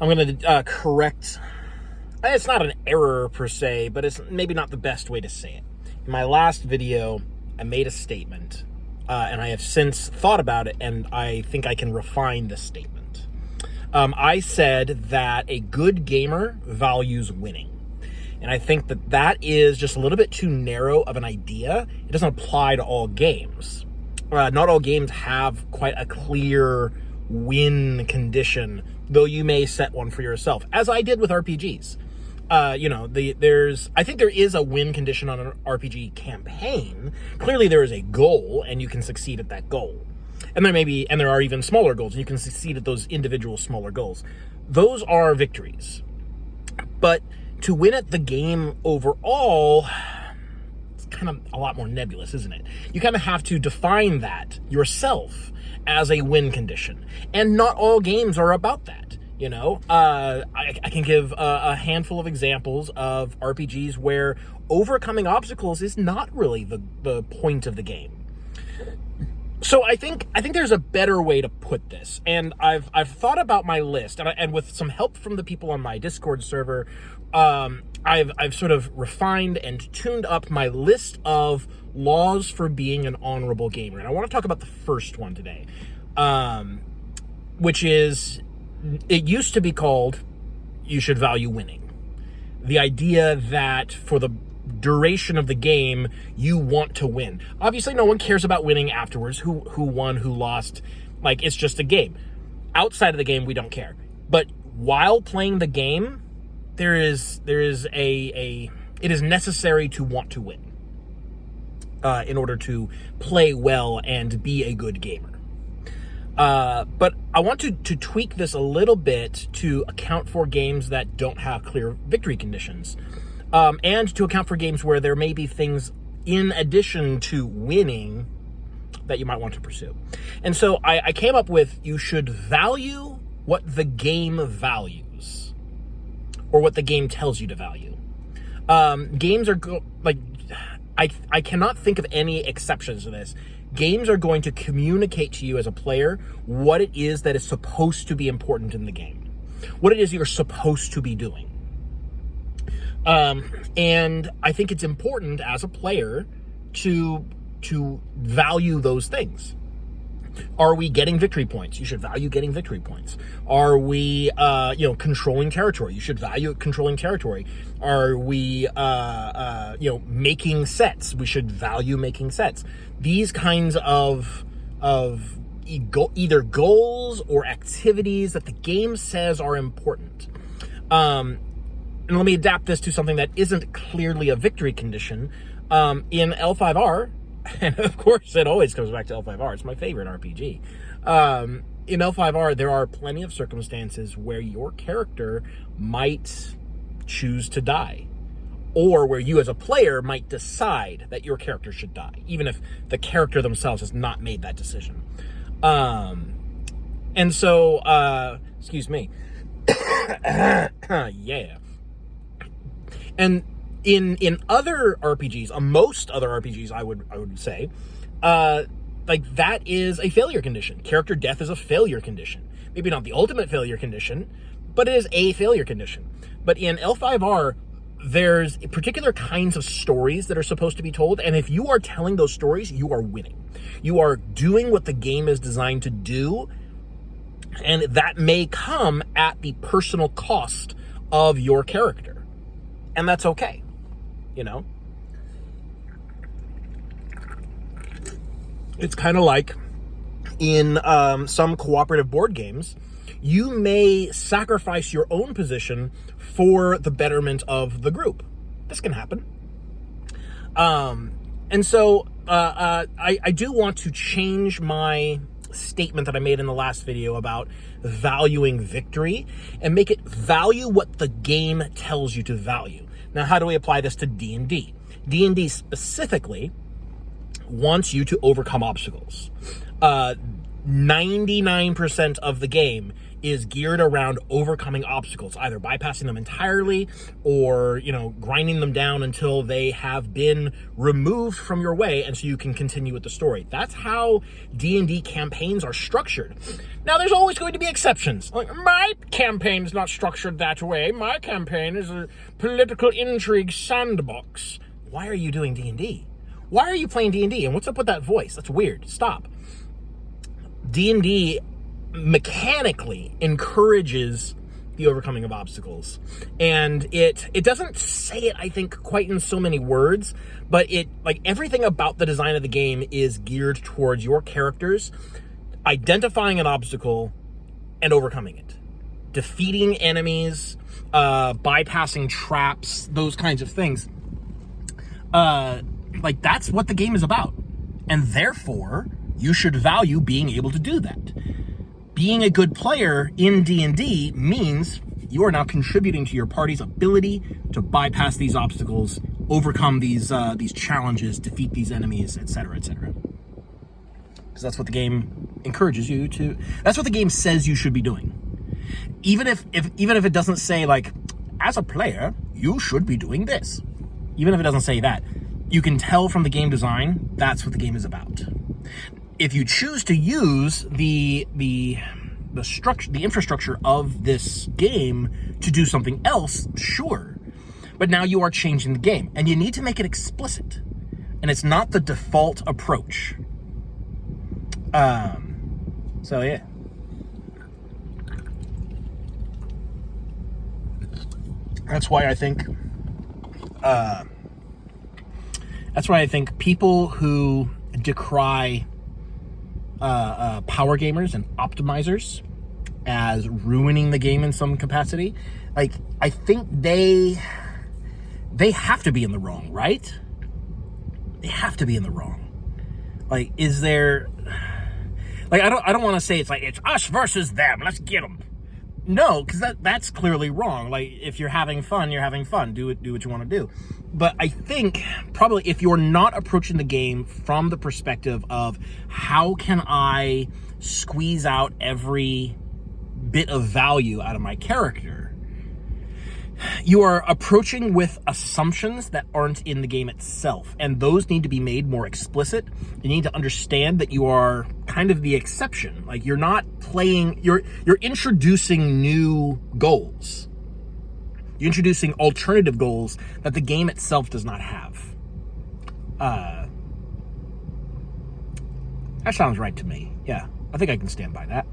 I'm going to correct. It's not an error per se, but it's maybe not the best way to say it. In my last video, I made a statement, and I have since thought about it, and I think I can refine this statement. I said that a good gamer values winning. And I think that that is just a little bit too narrow of an idea. It doesn't apply to all games. Not all games have quite a clear win condition, though you may set one for yourself, as I did with RPGs. I think there is a win condition on an RPG campaign. Clearly there is a goal, and you can succeed at that goal. And there are even smaller goals, and you can succeed at those individual smaller goals. Those are victories. But to win at the game overall, it's kind of a lot more nebulous, isn't it? You kind of have to define that yourself as a win condition. And not all games are about that. I can give a handful of examples of RPGs where overcoming obstacles is not really the point of the game. So I think there's a better way to put this, and I've thought about my list, and with some help from the people on my Discord server, I've sort of refined and tuned up my list of laws for being an honorable gamer, and I want to talk about the first one today, which is, it used to be called, you should value winning. The idea that for the duration of the game, you want to win. Obviously, no one cares about winning afterwards. Who won, who lost. Like, it's just a game. Outside of the game, we don't care. But while playing the game, it is necessary to want to win in order to play well and be a good gamer. But I want to tweak this a little bit to account for games that don't have clear victory conditions. And to account for games where there may be things in addition to winning that you might want to pursue. And so I came up with, you should value what the game values, or what the game tells you to value. Games are I cannot think of any exceptions to this. Games are going to communicate to you as a player what it is that is supposed to be important in the game, what it is you're supposed to be doing. And I think it's important as a player to value those things. Are we getting victory points? You should value getting victory points. Are we, controlling territory? You should value controlling territory. Are we, making sets? We should value making sets. These kinds of either goals or activities that the game says are important. And let me adapt this to something that isn't clearly a victory condition. In L5R, and of course it always comes back to L5R, it's my favorite RPG. In L5R, there are plenty of circumstances where your character might choose to die, or where you as a player might decide that your character should die, even if the character themselves has not made that decision. And so, excuse me. Yeah. And in other RPGs, most other RPGs, I would say, that is a failure condition. Character death is a failure condition. Maybe not the ultimate failure condition, but it is a failure condition. But in L5R, there's particular kinds of stories that are supposed to be told, and if you are telling those stories, you are winning. You are doing what the game is designed to do, and that may come at the personal cost of your character. And that's okay, It's kind of like in some cooperative board games, you may sacrifice your own position for the betterment of the group. This can happen. And so I do want to change my statement that I made in the last video about valuing victory and make it value what the game tells you to value. Now, how do we apply this to D&D? D&D specifically wants you to overcome obstacles. 99% of the game is geared around overcoming obstacles, either bypassing them entirely or, grinding them down until they have been removed from your way, and so you can continue with the story. That's how D&D campaigns are structured. Now, there's always going to be exceptions. Like, my campaign is not structured that way. My campaign is a political intrigue sandbox. Why are you doing D&D? Why are you playing D&D? And what's up with that voice? That's weird. Stop. D&D mechanically encourages the overcoming of obstacles, and it doesn't say it, I think, quite in so many words, but everything about the design of the game is geared towards your characters identifying an obstacle and overcoming it, defeating enemies, bypassing traps, those kinds of things. That's what the game is about, and therefore you should value being able to do that. Being a good player in D&D means you are now contributing to your party's ability to bypass these obstacles, overcome these challenges, defeat these enemies, etc., etc. Because that's what the game encourages you to. That's what the game says you should be doing. Even if it doesn't say, like, as a player, you should be doing this. Even if it doesn't say that, you can tell from the game design that's what the game is about. If you choose to use the structure, the infrastructure of this game to do something else, sure. But now you are changing the game, and you need to make it explicit. And it's not the default approach. So yeah. That's why I think people who decry power gamers and optimizers as ruining the game in some capacity, I think they have to be in the wrong, right? They have to be in the wrong. Is there... I don't want to say it's us versus them, let's get them. No, because that's clearly wrong. If you're having fun, you're having fun. Do what you want to do. But I think probably if you're not approaching the game from the perspective of how can I squeeze out every bit of value out of my character, you are approaching with assumptions that aren't in the game itself, and those need to be made more explicit. You need to understand that you are kind of the exception. You're not playing, you're introducing new goals. You're introducing alternative goals that the game itself does not have. That sounds right to me. Yeah, I think I can stand by that.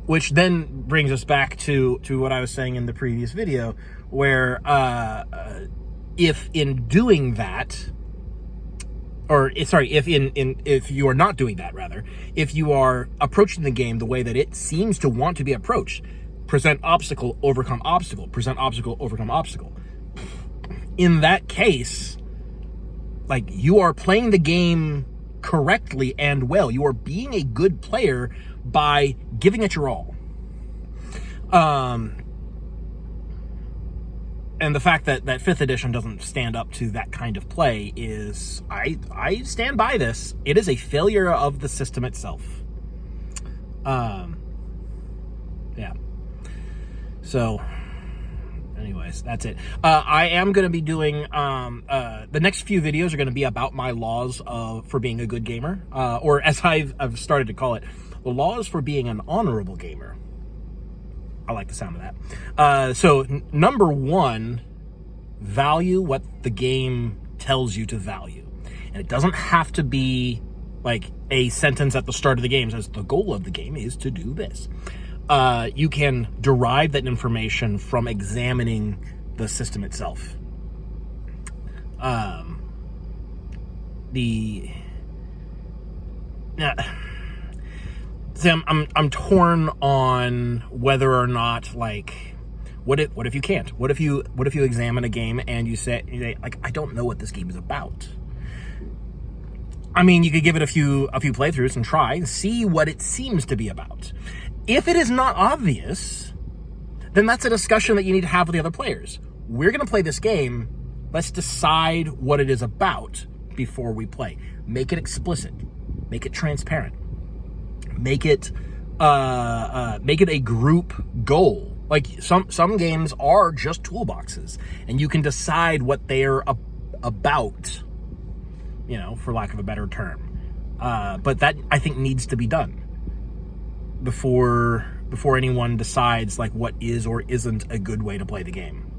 Which then brings us back to what I was saying in the previous video, where if in doing that, if you are not doing that, rather, if you are approaching the game the way that it seems to want to be approached, present obstacle, overcome obstacle, present obstacle, overcome obstacle, in that case, you are playing the game correctly and well. You are being a good player by giving it your all. And the fact that 5th edition doesn't stand up to that kind of play is, I stand by this. It is a failure of the system itself. Yeah. So, anyways, that's it. I am going to be doing, the next few videos are going to be about my laws for being a good gamer, or as I've started to call it, the laws for being an honorable gamer. I like the sound of that. So, number one, value what the game tells you to value. And it doesn't have to be a sentence at the start of the game that says the goal of the game is to do this. You can derive that information from examining the system itself. I'm torn on whether or not what if you can't? What if you examine a game and you say I don't know what this game is about? I mean, you could give it a few playthroughs and try and see what it seems to be about. If it is not obvious, then that's a discussion that you need to have with the other players. We're going to play this game. Let's decide what it is about before we play. Make it explicit. Make it transparent. Make it a group goal. Like some games are just toolboxes, and you can decide what they're about, for lack of a better term. But that, I think, needs to be done before anyone decides like what is or isn't a good way to play the game.